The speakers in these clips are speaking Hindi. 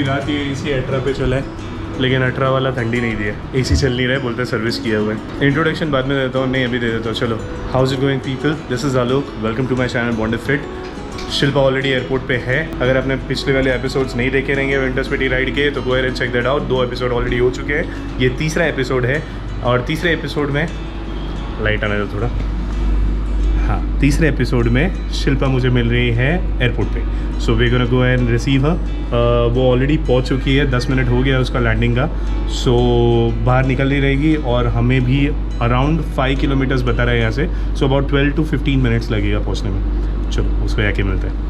पूरी रात ये AC 18 पे चला है, लेकिन 18 वाला ठंडी नहीं दिया, AC चल नहीं रहा है, बोलते सर्विस किया हुआ है। इंट्रोडक्शन बाद में देता हूँ, नहीं अभी दे देता हूँ। चलो, how's is going people, this is Alok, welcome to my channel bonded fit. Shilpa already airport पे है। अगर आपने पिछले वाले एपिसोड्स नहीं देखे रहेंगे विंटर स्पिटी राइड के, तो go and check that out. 2 episode already हो चुके हैं, ये तीसरा एपिसोड है। और तीसरे एपिसोड में लाइट आने दो थोड़ा। हाँ, तीसरे एपिसोड में शिल्पा मुझे मिल रही है एयरपोर्ट पे। So we gonna go and receive her. वो ऑलरेडी पहुंच चुकी है, 10 मिनट हो गया उसका लैंडिंग का। सो बाहर निकल नहीं रहेगी और हमें भी अराउंड 5 किलोमीटर्स बता रहा है यहाँ से। सो अबाउट 12 to 15 मिनट्स लगेगा पहुँचने में। चलो उसको आके मिलते हैं।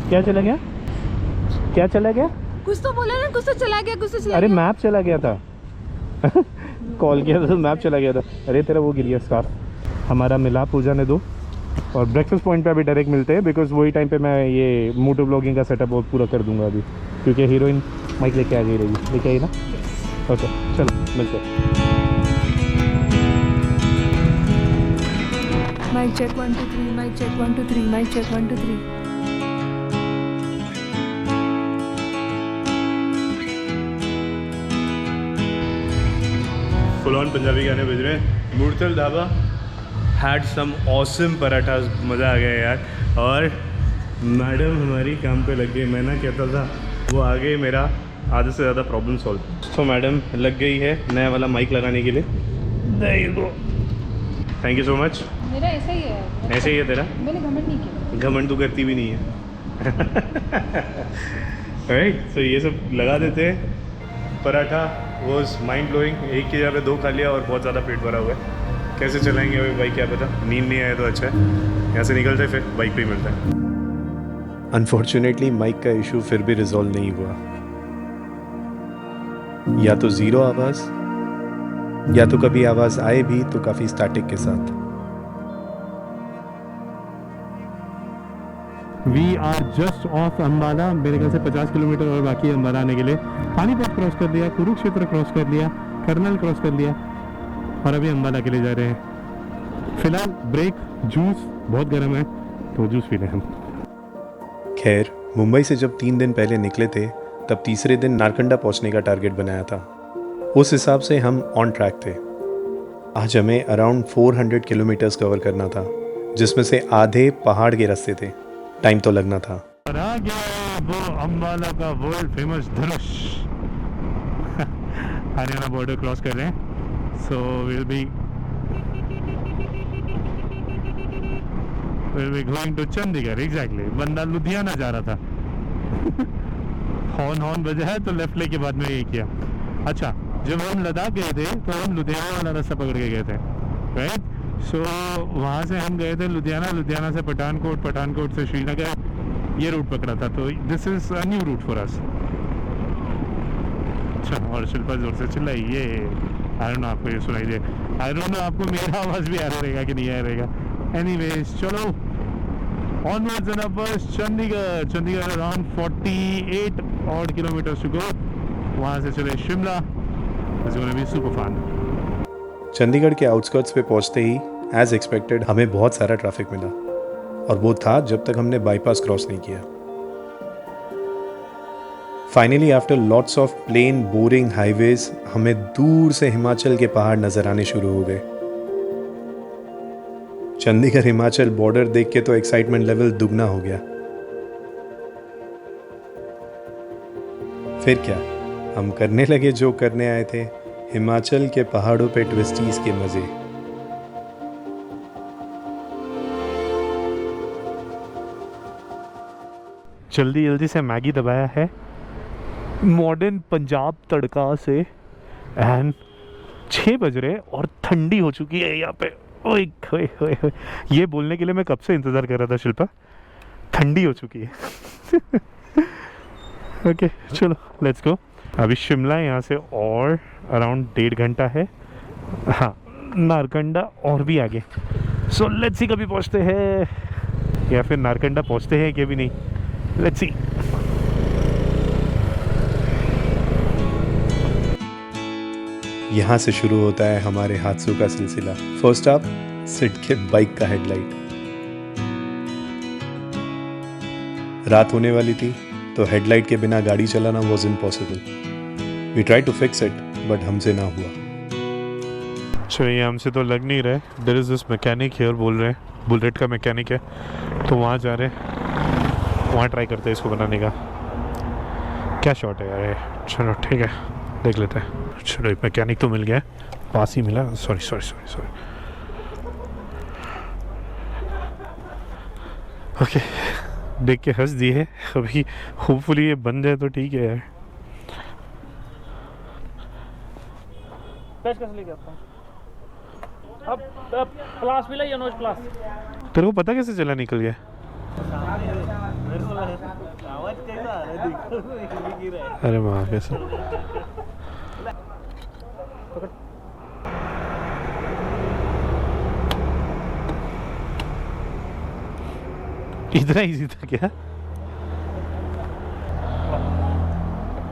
क्या चला गया? क्या चला गया? कुछ तो बोला ना, कुछ तो चला गया, कुछ तो चला अरे गया। मैप चला गया था। कॉल किया था तो मैप चला गया था। अरे तेरा वो गिर गया स्कार्फ। हमारा मिलाप हो जाने दो और ब्रेकफास्ट पॉइंट पे अभी डायरेक्ट मिलते हैं, बिकॉज वही टाइम पे मैं ये मोटो ब्लॉगिंग का सेटअप बहुत पूरा कर दूंगा अभी, क्योंकि हीरोइन माइक लेके आ गई रहेगी। लेके आई ना? ओके चलो मिलते हैं। Mike check 1 2 3, mike check 1 2 3, mike check 1 2 3। Full on Punjabi गाने बज रहे हैं। Murthal dhaba had some awesome parathas, मज़ा आ गया यार। और मैडम हमारी काम पे लग गई। मैं ना कहता था वो आ गई, मेरा आधे से ज़्यादा प्रॉब्लम सॉल्व। तो मैडम लग गई है नया वाला माइक लगाने के लिए। Thank you so much. मेरा ऐसा ही है। ऐसे ही है तेरा? मैंने घमंड नहीं किया। घमंड तो करती भी नहीं है। राइट, तो ये सब लगा देते हैं। Paratha was mind blowing. एक की जगह पे 2 खा लिया और बहुत ज़्यादा पेट भरा हुआ है। कैसे चलाएंगे अभी बाइक क्या पता, नींद नहीं आए तो अच्छा है। यहाँ से निकलते फिर बाइक पे ही मिलता है। अनफॉर्चुनेटली माइक का इशू फिर भी रिजॉल्व नहीं हुआ। या तो ज़ीरो आवाज़, या तो कभी आवाज़ आए भी तो काफ़ी स्टैटिक के साथ। We are just off Ambala. मेरे ख्याल से 50 किलोमीटर और बाकी है अम्बाला आने के लिए। पानीपत क्रॉस कर लिया, कुरुक्षेत्र क्रॉस कर लिया, करनाल क्रॉस कर लिया और अभी अम्बाला के लिए जा रहे हैं। फिलहाल ब्रेक, जूस बहुत गर्म है तो जूस पी रहे हैं हम। खैर, मुंबई से जब 3 दिन पहले निकले थे तब तीसरे दिन नारकंडा पहुंचने का टारगेट बनाया था। उस हिसाब से हम ऑन ट्रैक थे। आज हमें अराउंड 400 किलोमीटर्स कवर करना था, जिसमें से आधे पहाड़ के रास्ते थे। टाइम तो लगना था। और आ गया वो अम्बाला का वर्ल्ड फेमस धनुष। हरियाणा बॉर्डर क्रॉस कर रहे हैं। So will be going to Chandigarh. Exactly, बंदा लुधियाना जा रहा था। हॉर्न बजा है तो लेफ्ट लेके बाद में ये किया। अच्छा, जब हम लद्दाख गए थे तो हम लुधियाना वाला रास्ता पकड़ के गए थे, राइट। सो वहाँ से हम गए थे लुधियाना से पठानकोट से श्रीनगर, ये रूट पकड़ा था। तो this is a new root for us. अच्छा, और शिल्पा जोर से चिल्लाई, ये आई डोंट नो आपको ये सुनाई दे, आई डोंट नो आपको मेरा आवाज़ भी आ रहेगा कि नहीं आ रहेगा। एनीवेज चलो, onwards and upwards. Chandigarh around 48 odd kilometres to go. वहाँ से चले Shimla. It's gonna be super fun. Chandigarh के आउटस्कर्ट्स पे पहुंचते ही एज एक्सपेक्टेड हमें बहुत सारा ट्रैफिक मिला, और वो था जब तक हमने बाईपास क्रॉस नहीं किया। Finally after lots of plain boring highways हमें दूर से हिमाचल के पहाड़ नजर आने शुरू हो गए। चंडीगढ़ हिमाचल बॉर्डर देख के तो एक्साइटमेंट लेवल दुगना हो गया। फिर क्या, हम करने लगे जो करने आए थे, हिमाचल के पहाड़ों पे ट्विस्टीज के मजे। जल्दी से मैगी दबाया है मॉडर्न पंजाब तड़का से, एंड 6 बज रहे और ठंडी हो चुकी है यहाँ पे। ओए होए होए होए, ये बोलने के लिए मैं कब से इंतज़ार कर रहा था शिल्पा, ठंडी हो चुकी है। ओके चलो लेट्स गो। अभी शिमला यहाँ से और अराउंड 1.5 घंटा है। हाँ, नारकंडा और भी आगे। सो लेट्स सी कभी पहुँचते हैं या फिर नारकंडा पहुँचते हैं कि भी नहीं। Let's see. यहाँ से शुरू होता है हमारे हादसों का सिलसिला। फर्स्ट अप सिड के बाइक का हेडलाइट। रात होने वाली थी तो हेडलाइट के बिना गाड़ी चलाना was impossible. We try to fix it but हमसे ना हुआ। अच्छा, ये हमसे तो लग नहीं रहा है। There is this mechanic here बोल रहे हैं, बुलेट का मैकेनिक है, तो वहाँ जा रहे हैं, वहाँ ट्राई करते हैं इसको बनाने का। क्या शॉट है यार ये। चलो ठीक है, देख लेते हैं। चलो मैकेनिक तो मिल गया, पास ही मिला। सॉरी। ओके, देख के हंस दिए। अभी होपफुली ये बन जाए तो ठीक है यार। कैसे लेके आता हूँ अब क्लास मिला या नोज क्लास? तेरे को पता कैसे चला निकल गया? आवाज कैसा आ रहा है? अरे वाह, कैसे इतना इजी था क्या?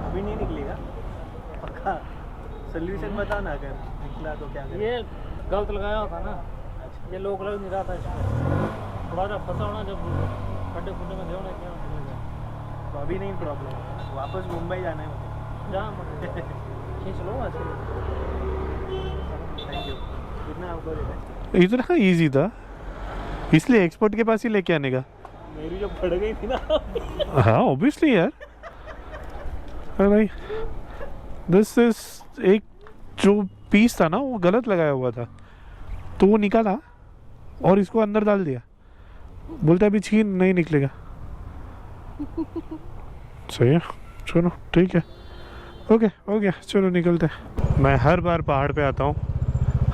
अभी नहीं निकलेगा पक्का। सोल्यूशन बता ना, अगर निकला तो क्या करें? ये गलत लगाया होता ना, ये लोग लग नहीं रहा था इसमें। थोड़ा सा फंसा होना, जब खड्डे खुड्डे में गया क्या तो अभी नहीं प्रॉब्लम। वापस मुंबई जाना है मुझे। जहाँ खींच लो आज। Thank you. कितना आपको देना? इतना इजी था, इसलिए एक्सपर्ट के पास ही लेके आने का। मेरी जो फट गई थी ना। हाँ ऑब्वियसली यार। भाई दिस इज एक जो पीस था ना वो गलत लगाया हुआ था, तो वो निकाला और इसको अंदर डाल दिया। बोलता अभी छीन नहीं निकलेगा। सही है, चलो ठीक है, ओके चलो निकलते। मैं हर बार पहाड़ पे आता हूँ,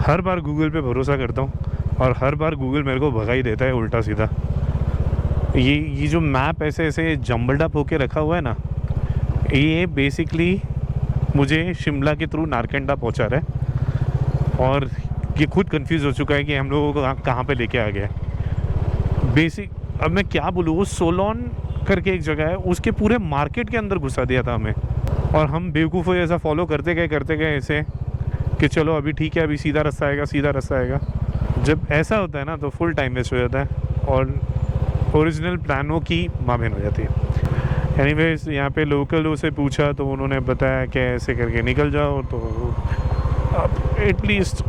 हर बार गूगल पे भरोसा करता हूँ और हर बार गूगल मेरे को भगा ही देता है उल्टा सीधा। ये जो मैप ऐसे जम्बल्ड अप होके रखा हुआ है ना, ये बेसिकली मुझे शिमला के थ्रू नारकंडा पहुंचा रहा है और ये खुद कंफ्यूज हो चुका है कि हम लोगों को कहाँ पे लेके आ गया बेसिक। अब मैं क्या बोलूँ, वो सोलोन करके एक जगह है, उसके पूरे मार्केट के अंदर घुसा दिया था हमें और हम बेवकूफ़ ऐसा फॉलो करते गए ऐसे कि चलो अभी ठीक है, अभी सीधा रास्ता आएगा। जब ऐसा होता है ना तो फुल टाइम वेस्ट हो जाता है और ओरिजिनल प्लानों की मामेन हो जाती है। एनीवेज यहाँ पे लोकलों से पूछा तो उन्होंने बताया कि ऐसे करके निकल जाओ, तो अब at least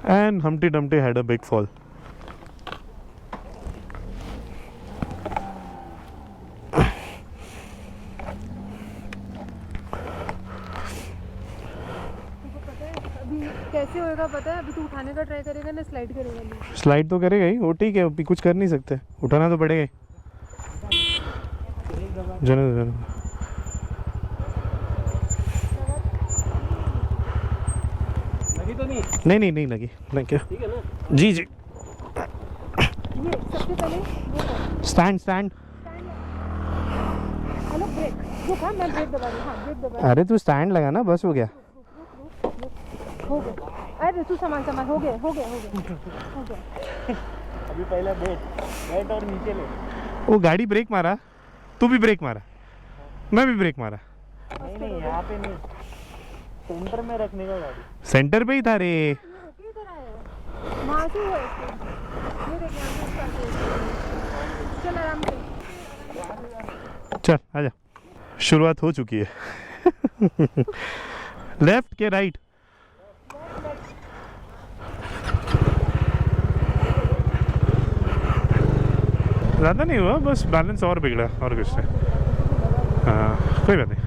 and Humpty Dumpty had a big fall. कैसे होएगा पता है? अभी तू उठाने का ट्राई करेगा ना, स्लाइड करेगा नहीं। स्लाइड तो करेगा ही, वो ठीक है, अभी कुछ कर नहीं सकते, उठाना तो पड़ेगा ही। जाने लगी तो नहीं? नहीं लगी। Thank you. ठीक है ना? जी ये सबसे पहले स्टैंड। हेलो ब्रेक, रुक। हाँ मैं ब्रेक दबा रही हूँ। हाँ ब्रेक दबा। अरे तू स्टैंड लगा ना, बस हो गया। हो गया। अरे तू सामान हो गया। अभी पहले बैठ और नीचे ले। वो गाड़ी ब्रेक मारा, तू भी ब्रेक मारा, मैं भी ब्रेक मारा। नहीं यहाँ पे नहीं, सेंटर में रखने का गाड़ी। सेंटर पे ही था रे। इधर आया वहाँ से हुआ इसको। ये देख यहाँ से चल आराम से। चल आजा, शुरुआत हो चुकी है। लेफ्ट के राइट? ज़्यादा नहीं हुआ, बस बैलेंस और बिगड़ा और कुछ नहीं। हाँ कोई बात नहीं,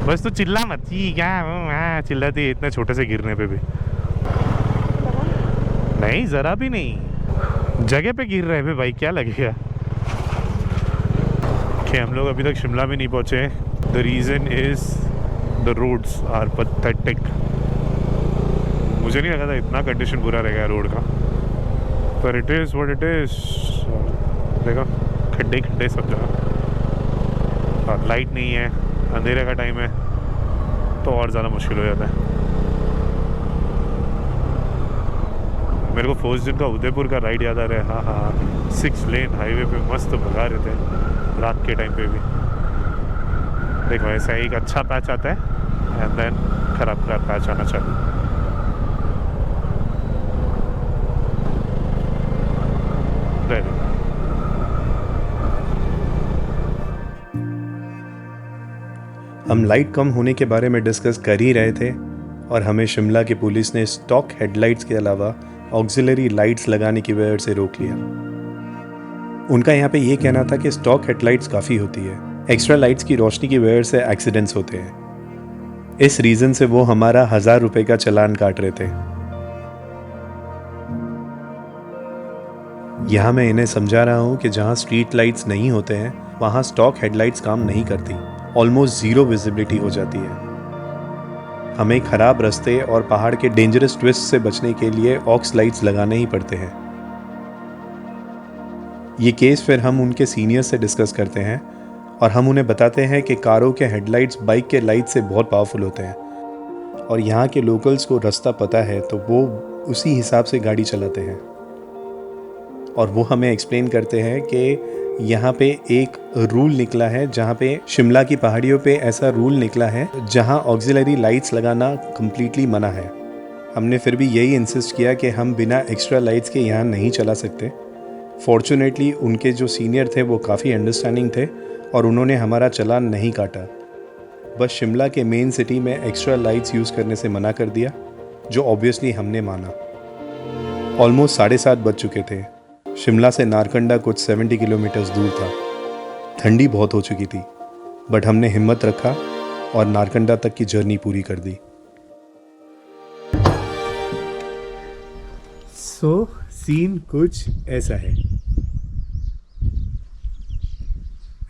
बस तो चिल्ला मत। क्या चिल्लाती है इतने छोटे से गिरने पे भी? नहीं ज़रा भी नहीं, जगह पे गिर रहे हैं भाई, क्या लगेगा? कि हम लोग अभी तक शिमला में नहीं पहुँचे। The reason is the roads are pathetic. मुझे नहीं लगा था इतना कंडीशन बुरा रहेगा रोड का। पर it is what it is. देखो खड्डे खड्डे सब जगह, और लाइट नहीं है, अंधेरे का टाइम है तो और ज़्यादा मुश्किल हो जाता है। मेरे को फर्स्ट दिन का उदयपुर का राइड याद आ रहा है। हाँ 6 लेन हाईवे पे मस्त भगा रहे थे रात के टाइम पे भी। देखो ऐसा एक अच्छा पैच आता है एंड देन खराब पैच आना चालू। हम लाइट कम होने के बारे में डिस्कस कर ही रहे थे और हमें शिमला की पुलिस ने स्टॉक हेडलाइट्स के अलावा ऑक्सिलरी लाइट्स लगाने की वजह से रोक लिया। उनका यहाँ पे ये कहना था कि स्टॉक हेडलाइट्स काफ़ी होती है, एक्स्ट्रा लाइट्स की रोशनी की वजह से एक्सीडेंट्स होते हैं। इस रीज़न से वो हमारा 1000 रुपये का चालान काट रहे थे। यहाँ मैं इन्हें समझा रहा हूँ कि जहाँ स्ट्रीट लाइट्स नहीं होते हैं वहाँ स्टॉक हेडलाइट्स काम नहीं करती, ऑलमोस्ट ज़ीरो विजिबिलिटी हो जाती है। हमें ख़राब रास्ते और पहाड़ के डेंजरस ट्विस्ट से बचने के लिए ऑक्स लाइट्स लगाने ही पड़ते हैं। ये केस फिर हम उनके सीनियर से डिस्कस करते हैं और हम उन्हें बताते हैं कि कारों के हेडलाइट्स बाइक के लाइट से बहुत पावरफुल होते हैं और यहाँ के लोकल्स को रास्ता पता है तो वो उसी हिसाब से गाड़ी चलाते हैं। और वो हमें एक्सप्लेन करते हैं कि यहाँ पे एक रूल निकला है, जहाँ पे शिमला की पहाड़ियों पे ऐसा रूल निकला है जहाँ ऑक्सिलरी लाइट्स लगाना कम्प्लीटली मना है। हमने फिर भी यही इंसिस्ट किया कि हम बिना एक्स्ट्रा लाइट्स के यहाँ नहीं चला सकते। फॉर्चुनेटली उनके जो सीनियर थे वो काफ़ी अंडरस्टैंडिंग थे और उन्होंने हमारा चालान नहीं काटा, बस शिमला के मेन सिटी में एक्स्ट्रा लाइट्स यूज़ करने से मना कर दिया, जो ऑब्वियसली हमने माना। ऑलमोस्ट 7:30 बज चुके थे। शिमला से नारकंडा कुछ 70 किलोमीटर्स दूर था। ठंडी बहुत हो चुकी थी, बट हमने हिम्मत रखा और नारकंडा तक की जर्नी पूरी कर दी। सो सीन कुछ ऐसा है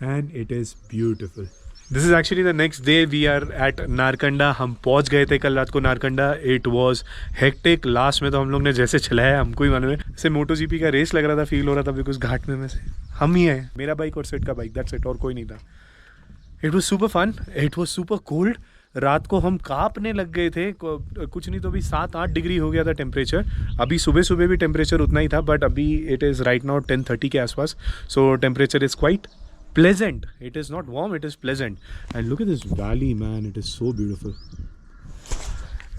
and it is beautiful. This is actually the next day, we are at Narkanda. हम पहुंच गए थे कल रात को Narkanda. It was hectic. Last में तो हम लोग ने जैसे चलाया हमको ही मालूम है, जैसे मोटो जीपी का रेस लग रहा था, फील हो रहा था, बिकॉज घाट में से हम ही हैं, मेरा बाइक और सेट का बाइक, दैट्स इट, और कोई नहीं था। It was super fun, it was super cold. रात को हम कांपने लग गए थे, कुछ नहीं तो भी 7-8 डिग्री हो गया था टेम्परेचर। अभी सुबह सुबह भी टेम्परेचर उतना ही था, बट अभी इट इज़ राइट नाउ 10:30 के आसपास, सो temperature is quite pleasant. It is not warm, it is pleasant. And look at this valley, man, it is so beautiful.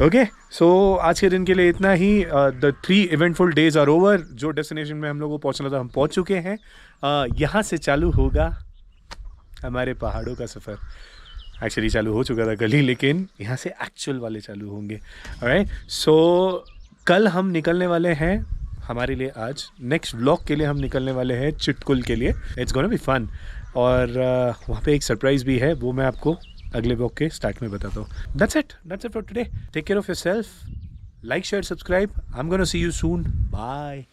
Okay, so आज के दिन के लिए इतना ही। The 3 eventful days are over. जो डेस्टिनेशन में हम लोग को पहुंचना था हम पहुंच चुके हैं। यहाँ से चालू होगा हमारे पहाड़ों का सफ़र। एक्चुअली चालू हो चुका था कल ही, लेकिन यहाँ से एक्चुअल वाले चालू होंगे। ऑलराइट, सो कल हम निकलने वाले हैं, हमारे लिए आज नेक्स्ट व्लॉग के लिए हम निकलने वाले हैं चिटकुल के लिए। It's gonna be fun. और वहाँ पे एक सरप्राइज़ भी है, वो मैं आपको अगले व्लॉग के स्टार्ट में बताता हूँ। That's it for today. Take care of yourself, like share subscribe. I am gonna see you soon, bye.